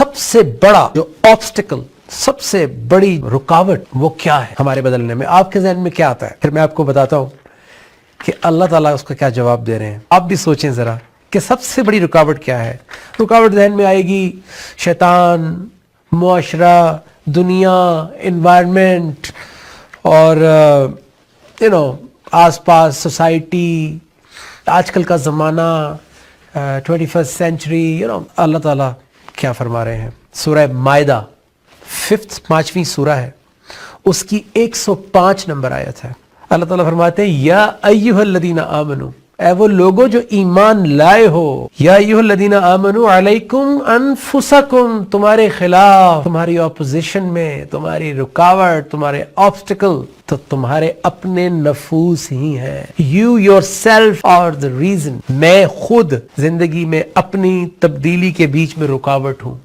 सबसे बड़ा जो ऑब्स्टिकल, सबसे बड़ी रुकावट वो क्या है हमारे बदलने में? आपके जहन में क्या आता है? फिर मैं आपको बताता हूं कि अल्लाह ताला उसका क्या जवाब दे रहे हैं। आप भी सोचें जरा कि सबसे बड़ी रुकावट क्या है। रुकावट जहन में आएगी शैतान, मुआशरा, दुनिया, एनवायरनमेंट और आसपास सोसाइटी, आजकल का ज़माना, 21st सेंचुरी। अल्लाह ताला क्या फरमा रहे हैं? सूरह मायदा 5वीं सूरह है, उसकी 105 नंबर आयत है। अल्लाह ताला फरमाते हैं या अय्युहल्लदीना आमनू, ऐ वो लोगो जो ईमान लाए हो, या अय्युहल्लदीना आमनू अलैकुम अनफुसकुम, तुम्हारे खिलाफ, तुम्हारी ऑपोजिशन में, तुम्हारी रुकावट, तुम्हारे ऑब्स्टिकल तो तुम्हारे अपने नफूस ही हैं। You yourself are the reason. मैं खुद जिंदगी में अपनी तब्दीली के बीच में रुकावट हूं।